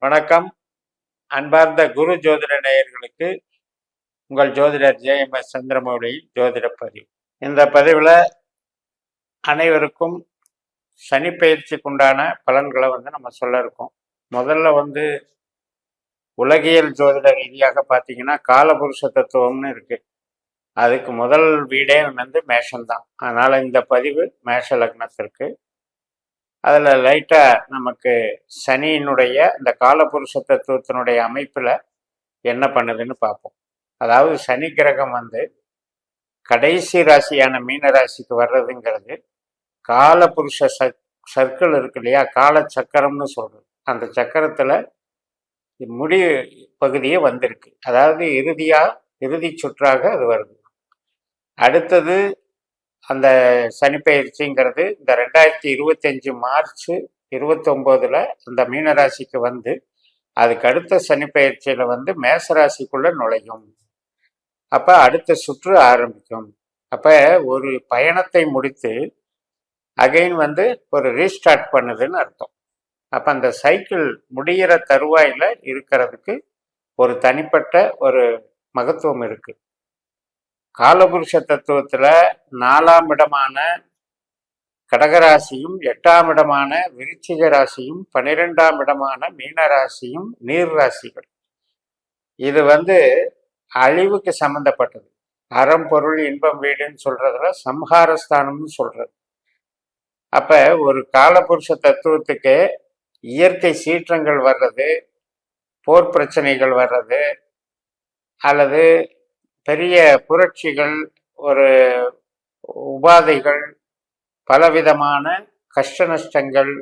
வணக்கம். அன்பார்ந்த குரு ஜோதிட நேயர்களுக்கு உங்கள் ஜோதிடர் ஜே.எம்.எஸ். சந்திரமௌலியின் ஜோதிட பதிவு. இந்த பதிவில் அனைவருக்கும் சனி பயிற்சிக்குண்டான பலன்களை நம்ம சொல்ல இருக்கோம். முதல்ல உலகியல் ஜோதிட ரீதியாக பார்த்தீங்கன்னா காலபுருஷ தத்துவம்னு இருக்கு. அதுக்கு முதல் வீடே மேஷம்தான். அதனால இந்த பதிவு மேஷ லக்னத்திற்கு. அதில் லைட்டாக நமக்கு சனியினுடைய இந்த காலபுருஷ தத்துவத்தினுடைய அமைப்பில் என்ன பண்ணுதுன்னு பார்ப்போம். அதாவது சனி கிரகம் கடைசி ராசியான மீன ராசிக்கு வர்றதுங்கிறது காலபுருஷ சர்க்கிள் இருக்கு இல்லையா, கால சக்கரம்னு சொல்றது. அந்த சக்கரத்தில் முடி பகுதியே வந்திருக்கு. அதாவது இறுதி சுற்றாக அது வருது. அடுத்தது அந்த சனிப்பெயர்ச்சிங்கிறது இந்த 2025 மார்ச் 29 அந்த மீனராசிக்கு அதுக்கு அடுத்த சனிப்பெயர்ச்சியில் மேசராசிக்குள்ள நுழையும். அப்போ அடுத்த சுற்று ஆரம்பிக்கும். அப்போ ஒரு பயணத்தை முடித்து அகைன் ஒரு ரீஸ்டார்ட் பண்ணுதுன்னு அர்த்தம். அப்போ அந்த சைக்கிள் முடிகிற தருவாயில் இருக்கிறதுக்கு ஒரு தனிப்பட்ட ஒரு மகத்துவம் இருக்குது. காலபுருஷ தத்துவத்தில் 4ஆம் இடமான கடகராசியும் 8ஆம் இடமான விருச்சிக ராசியும் 12ஆம் இடமான மீனராசியும் நீர் ராசிகள். இது அழிவுக்கு சம்பந்தப்பட்டது. அறம் பொருள் இன்பம் வீடுன்னு சொல்றதுல சம்ஹாரஸ்தானம்னு சொல்றது. அப்ப ஒரு காலபுருஷ தத்துவத்துக்கு இயற்கை சீற்றங்கள் வர்றது, போர் பிரச்சனைகள் வர்றது, அல்லது பெரிய புரட்சிகள், ஒரு உபாதைகள், பலவிதமான கஷ்ட நஷ்டங்கள்,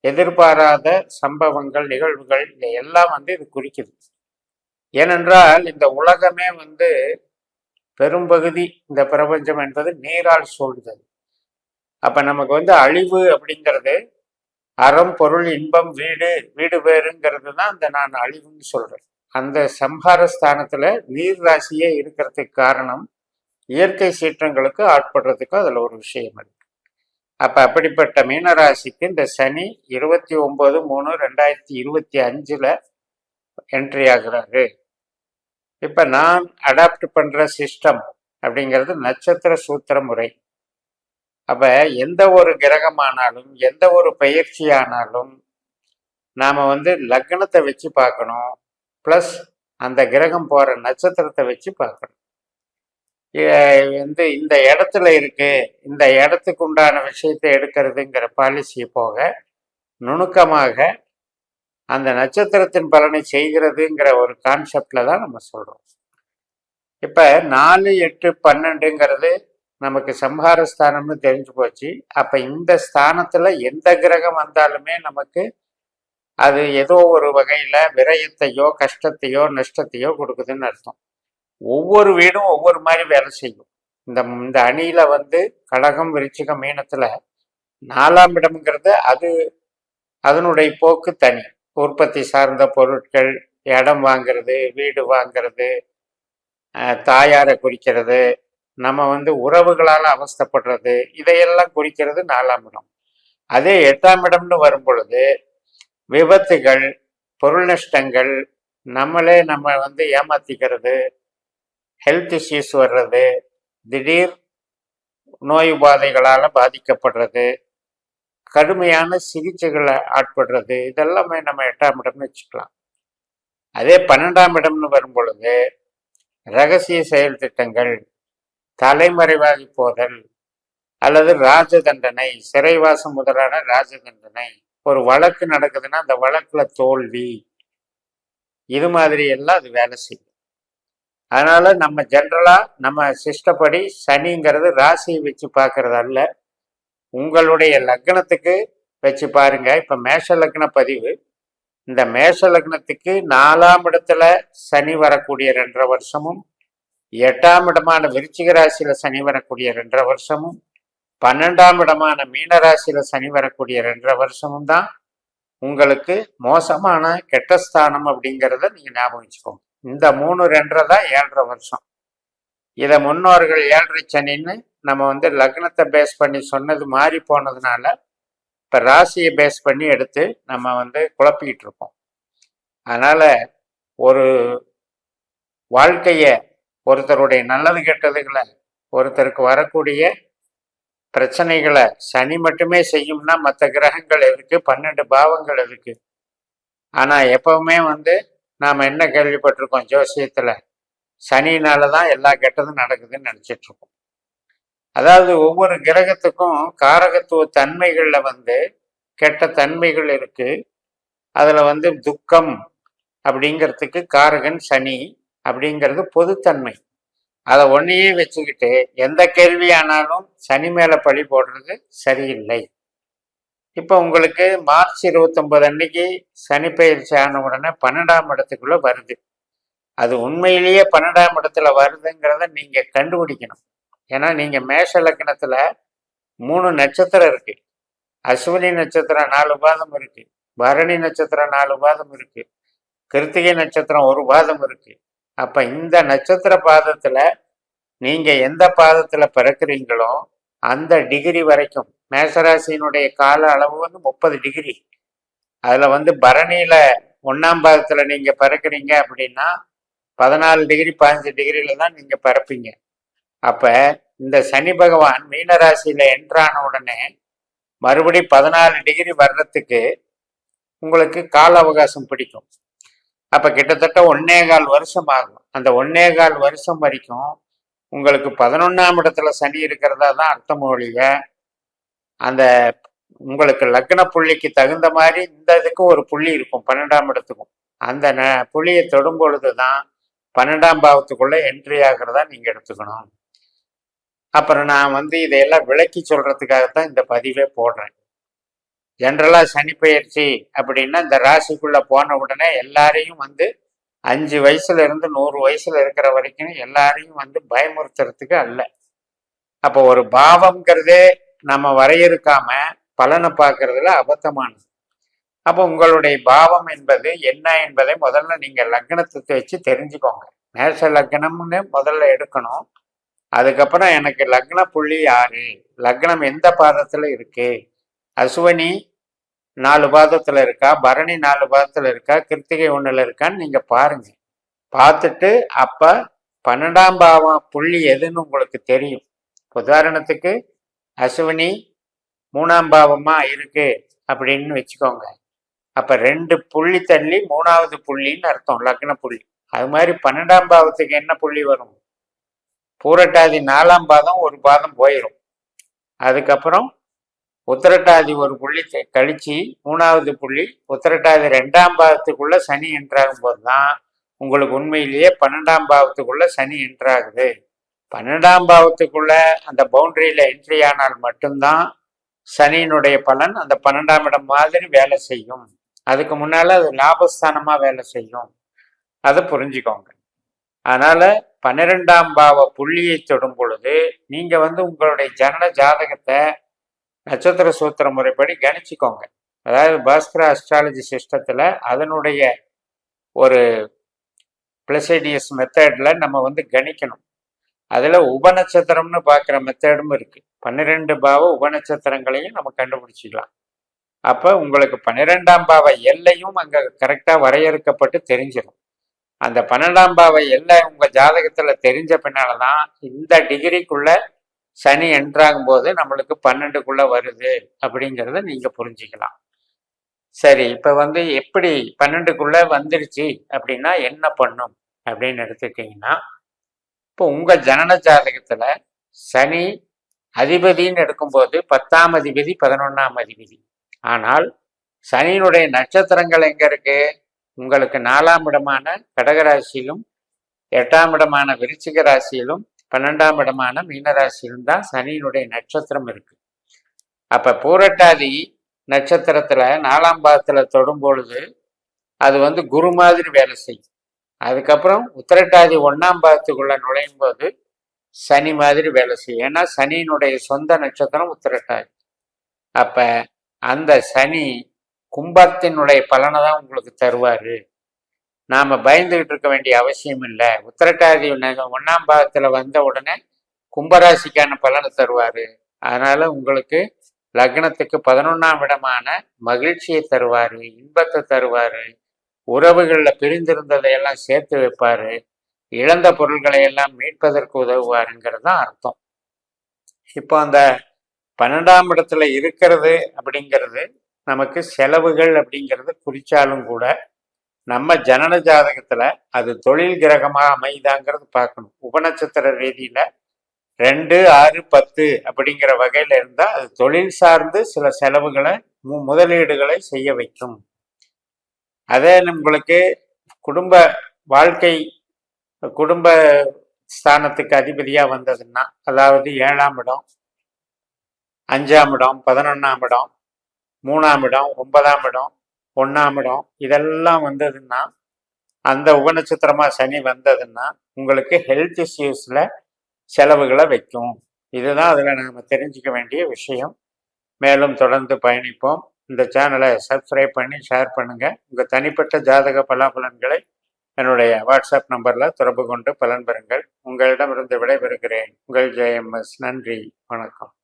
எதிர்பாராத சம்பவங்கள், நிகழ்வுகள், இதையெல்லாம் இது குறிக்குது. ஏனென்றால் இந்த உலகமே பெரும்பகுதி இந்த பிரபஞ்சம் என்பது நீரால் சூழ்ந்தது. அப்ப நமக்கு அழிவு அப்படிங்கிறது அறம் பொருள் இன்பம் வீடு பேருங்கிறது தான் நான் அழிவுன்னு சொல்றேன். அந்த சம்ஹாரஸ்தானத்துல நீர் ராசியே இருக்கிறதுக்கு காரணம் இயற்கை சீற்றங்களுக்கு ஆட்படுறதுக்கு அதுல ஒரு விஷயம் இருக்கு. அப்ப அப்படிப்பட்ட மீனராசிக்கு இந்த சனி 29/3/2025 என்ட்ரி ஆகுறாரு. இப்ப நான் அடாப்ட் பண்ற சிஸ்டம் அப்படிங்கிறது நட்சத்திர சூத்திர முறை. அப்ப எந்த ஒரு கிரகமானாலும் எந்த ஒரு பயிற்சியானாலும் நாம லக்னத்தை வச்சு பார்க்கணும், பிளஸ் அந்த கிரகம் போற நட்சத்திரத்தை வச்சு பார்க்கணும். இந்த இடத்துல இருக்கு, இந்த இடத்துக்கு உண்டான விஷயத்தை எடுக்கிறதுங்கிற பாலிசியை போக நுணுக்கமாக அந்த நட்சத்திரத்தின் பலனை செய்கிறதுங்கிற ஒரு கான்செப்ட்ல தான் நம்ம சொல்றோம். இப்ப 4, 8, 12ங்கிறது நமக்கு சம்ஹாரஸ்தானம்னு தெரிஞ்சு போச்சு. அப்ப இந்த ஸ்தானத்துல எந்த கிரகம் வந்தாலுமே நமக்கு அது ஏதோ ஒரு வகையில விரயத்தையோ கஷ்டத்தையோ நஷ்டத்தையோ கொடுக்குதுன்னு அர்த்தம். ஒவ்வொரு வீடும் ஒவ்வொரு மாதிரி வேலை செய்யும். இந்த அணியில கடகம் விருச்சிகம் மீனத்துல 4ஆம் இடம்ங்கிறது அதனுடைய போக்கு தனி. உற்பத்தி சார்ந்த பொருட்கள், இடம் வாங்கிறது, வீடு வாங்கிறது, தாயாரை குறிக்கிறது, நம்ம உறவுகளால் அவஸ்தப்படுறது, இதையெல்லாம் குறிக்கிறது 4ஆம் இடம். அதே 8ஆம் இடம்னு வரும் பொழுது விபத்துகள், பொருள் நஷ்டங்கள், நம்ம ஏமாத்திக்கிறது, ஹெல்த் இஷ்யூஸ் வர்றது, திடீர் நோய் உபாதைகளால் பாதிக்கப்படுறது, கடுமையான சிகிச்சைகளை ஆட்படுறது, இதெல்லாமே நம்ம 8ஆம் இடம்னு வச்சுக்கலாம். அதே 12ஆம் இடம்னு வரும் பொழுது ரகசிய செயல் திட்டங்கள், தலைமறைவாகி போதல், அல்லது ராஜதண்டனை, சிறைவாசம் முதலான ராஜதண்டனை, ஒரு வழக்கு நடக்குதுன்னா அந்த வழக்குல தோல்வி, இது மாதிரி எல்லாம் அது வேலை செய்யும். அதனால நம்ம ஜென்ரலா நம்ம சிஸ்டப்படி சனிங்கிறது ராசியை வச்சு பார்க்கறது அல்ல, உங்களுடைய லக்னத்துக்கு வச்சு பாருங்க. இப்ப மேஷ லக்ன பதிவு. இந்த மேஷ லக்னத்துக்கு 4ஆம் இடத்துல சனி வரக்கூடிய 2.5 வருஷமும், 8ஆம் இடமான விருச்சிக ராசியில சனி வரக்கூடிய 2.5 வருஷமும், 12ஆம் இடமான மீனராசியில சனி வரக்கூடிய 2.5 வருஷமும் தான் உங்களுக்கு மோசமான கெட்ட ஸ்தானம் அப்படிங்கிறத நீங்க ஞாபகம் வச்சுக்கோங்க. இந்த 3, 2 தான் 7.5 வருஷம். இதை முன்னோர்கள் 7.5 சனின்னு நம்ம லக்னத்தை பேஸ் பண்ணி சொன்னது மாறி போனதுனால இப்போ ராசியை பேஸ் பண்ணி எடுத்து நம்ம குழப்பிக்கிட்டு இருக்கோம். அதனால ஒரு வாழ்க்கைய ஒருத்தருடைய நல்லது கெட்டதுகளை ஒருத்தருக்கு வரக்கூடிய பிரச்சனைகளை சனி மட்டுமே செய்யும்னா மற்ற கிரகங்கள் எதுக்கு, 12 பாவங்கள் எதுக்கு? ஆனா எப்பவுமே நாம என்ன கேள்விப்பட்டிருக்கோம் ஜோசியத்துல, சனினால தான் எல்லா கெட்டதும் நடக்குதுன்னு நினைச்சிட்டு இருக்கோம். அதாவது ஒவ்வொரு கிரகத்துக்கும் காரகத்துவ தன்மைகள்ல கெட்ட தன்மைகள் இருக்கு. அதுல துக்கம் அப்படிங்கிறதுக்கு காரகன் சனி அப்படிங்கிறது பொதுத்தன்மை. அதை ஒன்னையே வச்சுக்கிட்டு எந்த கேள்வி ஆனாலும் சனி மேல பழி போடுறது சரியில்லை. இப்ப உங்களுக்கு மார்ச் 29 அன்னைக்கு சனி பயிற்சி ஆன உடனே 12ஆம் இடத்துக்குள்ள வருது. அது உண்மையிலேயே 12ஆம் இடத்துல வருதுங்கிறத நீங்க கண்டுபிடிக்கணும். ஏன்னா நீங்க மேஷ லக்னத்துல 3 நட்சத்திரம் இருக்கு. அஸ்வினி நட்சத்திரம் 4 பாதம் இருக்கு, பரணி நட்சத்திரம் 4 பாதம் இருக்கு, கிருத்திகை நட்சத்திரம் 1 பாதம் இருக்கு. அப்ப இந்த நட்சத்திர பாதத்துல நீங்க எந்த பாதத்துல பிறக்கிறீங்களோ அந்த டிகிரி வரைக்கும், மேசராசியினுடைய கால அளவு 30 டிகிரி. அதுல பரணியில 1ஆம் பாதத்துல நீங்க பிறக்கிறீங்க அப்படின்னா 14 டிகிரி 15 டிகிரியில தான் நீங்க பிறப்பீங்க. அப்ப இந்த சனி பகவான் மீனராசியில என்ட்ரான உடனே மறுபடி 14 டிகிரி வர்றதுக்கு உங்களுக்கு கால அவகாசம் பிடிக்கும். அப்ப கிட்டத்தட்ட 1.25 வருஷம் ஆகும். அந்த 1.25 வருஷம் வரைக்கும் உங்களுக்கு 11ஆம் இடத்துல சனி இருக்கிறதா தான் அர்த்தம் ஒழிய, அந்த உங்களுக்கு லக்ன புள்ளிக்கு தகுந்த மாதிரி இந்த இதுக்கும் ஒரு புள்ளி இருக்கும் 12ஆம் இடத்துக்கும். அந்த புள்ளியை தொடும் பொழுதுதான் 12ஆம் பாவத்துக்குள்ள என்ட்ரி ஆகிறதா நீங்க எடுத்துக்கணும். அப்புறம் நான் இதையெல்லாம் விளக்கி சொல்றதுக்காகத்தான் இந்த பதிவே போடுறேன். ஜென்ரலா சனி பயிற்சி அப்படின்னா இந்த ராசிக்குள்ள போன உடனே எல்லாரையும் 5 வயசுல இருந்து 100 வயசுல இருக்கிற வரைக்கும் எல்லாரையும் பயமுறுத்துறதுக்கு அல்ல. அப்போ ஒரு பாவம்ங்கிறதே நம்ம வரையறுக்காம பலனை பார்க்கறதுல அபத்தமானது. அப்போ உங்களுடைய பாவம் என்பது என்ன என்பதை முதல்ல நீங்க லக்னத்தை வச்சு தெரிஞ்சுக்கோங்க. மேஷ லக்னம்னு முதல்ல எடுக்கணும். அதுக்கப்புறம் எனக்கு லக்ன புள்ளி யாரு, லக்னம் எந்த பாதத்துல இருக்கு, அசுவனி 4 பாதத்துல இருக்கா, பரணி 4 பாதத்துல இருக்கா, கிருத்திகை 1ல இருக்கான்னு நீங்க பாருங்க. பார்த்துட்டு அப்ப 12ஆம் பாவம் புள்ளி எதுன்னு உங்களுக்கு தெரியும். உதாரணத்துக்கு அசுவனி 3ஆம் பாவமா இருக்கு அப்படின்னு வச்சுக்கோங்க. அப்ப 2 புள்ளி தள்ளி 3வது புள்ளின்னு அர்த்தம் லக்ன புள்ளி. அது மாதிரி 12ஆம் பாவத்துக்கு என்ன புள்ளி வரும், பூரட்டாதி 4ஆம் பாதம் ஒரு பாதம் போயிடும். அதுக்கப்புறம் உத்திரட்டாதி ஒரு புள்ளி கழிச்சு 3வது புள்ளி உத்திரட்டாதி 2ஆம் பாவத்துக்குள்ள சனி என்ட்ராகும் போதுதான் உங்களுக்கு உண்மையிலேயே 12ஆம் பாவத்துக்குள்ள சனி என்ட்ராகுது. 12ஆம் பாவத்துக்குள்ள அந்த பவுண்டரியில என்ட்ரி ஆனால் மட்டும்தான் சனியினுடைய பலன் அந்த 12ஆம் இடம் மாதிரி வேலை செய்யும். அதுக்கு முன்னால அது லாபஸ்தானமா வேலை செய்யும். அதை புரிஞ்சுக்கோங்க. அதனால 12ஆம் பாவ புள்ளியை தொடும் பொழுது நீங்க உங்களுடைய ஜனன ஜாதகத்தை நட்சத்திர சூத்திர முறைப்படி கணிச்சுக்கோங்க. அதாவது பாஸ்கர அஸ்ட்ராலஜி சிஸ்டத்துல அதனுடைய ஒரு பிளசைடியஸ் மெத்தட்ல நம்ம கணிக்கணும். அதுல உபநட்சத்திரம்னு பார்க்குற மெத்தடும் இருக்கு. 12 பாவ உபநட்சத்திரங்களையும் நம்ம கண்டுபிடிச்சிக்கலாம். அப்ப உங்களுக்கு 12ஆம் பாவ எல்லையும் அங்க கரெக்டா வரையறுக்கப்பட்டு தெரிஞ்சிடும். அந்த 12ஆம் பாவ எல்லை உங்க ஜாதகத்துல தெரிஞ்ச பின்னாலதான் இந்த டிகிரிக்குள்ள சனி என்ட்ராகும் போது நம்மளுக்கு 12க்குள்ள வருது அப்படிங்கிறத நீங்க புரிஞ்சுக்கலாம். சரி, இப்ப எப்படி 12க்குள்ள வந்துருச்சு அப்படின்னா என்ன பண்ணும் அப்படின்னு எடுத்துக்கிட்டீங்கன்னா, இப்போ உங்க ஜனன ஜாதகத்துல சனி அதிபதின்னு எடுக்கும்போது 10ஆம் அதிபதி 11ஆம் அதிபதி. ஆனால் சனியினுடைய நட்சத்திரங்கள் எங்க இருக்கு, உங்களுக்கு 4ஆம் இடமான கடகராசியிலும் 8ஆம் இடமான விருச்சிக ராசியிலும் 12ஆம் இடமான மீனராசியிலும் தான் சனியினுடைய நட்சத்திரம் இருக்கு. அப்ப பூரட்டாதி நட்சத்திரத்துல 4ஆம் பாதத்துல தொடும் பொழுது அது குரு மாதிரி வேலை செய்யும். அதுக்கப்புறம் உத்திரட்டாதி 1ஆம் பாதத்துக்குள்ள நுழையும் போது சனி மாதிரி வேலை செய்யும். ஏன்னா சனியினுடைய சொந்த நட்சத்திரம் உத்திரட்டாதி. அப்ப அந்த சனி கும்பத்தினுடைய பலனை தான் உங்களுக்கு தருவாரு. நாம பயந்துகிட்டு இருக்க வேண்டிய அவசியம் இல்லை. உத்திரட்டாதி 1ஆம் பாகத்துல வந்த உடனே கும்பராசிக்கான பலனை தருவாரு. அதனால உங்களுக்கு லக்னத்துக்கு 11ஆம் இடமான மகிழ்ச்சியை தருவாரு, இன்பத்தை தருவாரு, உறவுகளில் பிரிந்திருந்ததையெல்லாம் சேர்த்து வைப்பாரு, இழந்த பொருள்களை எல்லாம் மீட்பதற்கு உதவுவாருங்கிறது தான் அர்த்தம். இப்போ அந்த 12ஆம் இடத்துல இருக்கிறது அப்படிங்கிறது நமக்கு செலவுகள் அப்படிங்கிறது குறிச்சாலும் கூட நம்ம ஜனன ஜாதகத்துல அது தொழில் கிரகமா அமைதாங்கிறது பார்க்கணும். உபநட்சத்திர ரீதியில 2, 6, 10 அப்படிங்கிற வகையில இருந்தா அது தொழில் சார்ந்து சில செலவுகளை முதலீடுகளை செய்ய வைக்கும். அதே நம்மளுக்கு குடும்ப வாழ்க்கை குடும்ப ஸ்தானத்துக்கு அதிபதியா வந்ததுன்னா, அதாவது 7ஆம் இடம், 5ஆம் இடம், 11ஆம் இடம், 3ஆம் இடம், 9ஆம் இடம், 1ஆம் இடம், இதெல்லாம் வந்ததுன்னா, அந்த உபநட்சத்திரமா சனி வந்ததுன்னா உங்களுக்கு ஹெல்த் இஷ்யூஸ்ல செலவுகளை வைக்கும். இதுதான் அதில் நாம் தெரிஞ்சுக்க வேண்டிய விஷயம். மேலும் தொடர்ந்து பயணிப்போம். இந்த சேனலை சப்ஸ்கிரைப் பண்ணி ஷேர் பண்ணுங்க. உங்கள் தனிப்பட்ட ஜாதக பலாபலன்களை என்னுடைய வாட்ஸ்அப் நம்பரில் தொடர்பு கொண்டு பலன் பெறுங்கள். உங்களிடமிருந்து விடைபெறுகிறேன். உங்கள் JMS. நன்றி, வணக்கம்.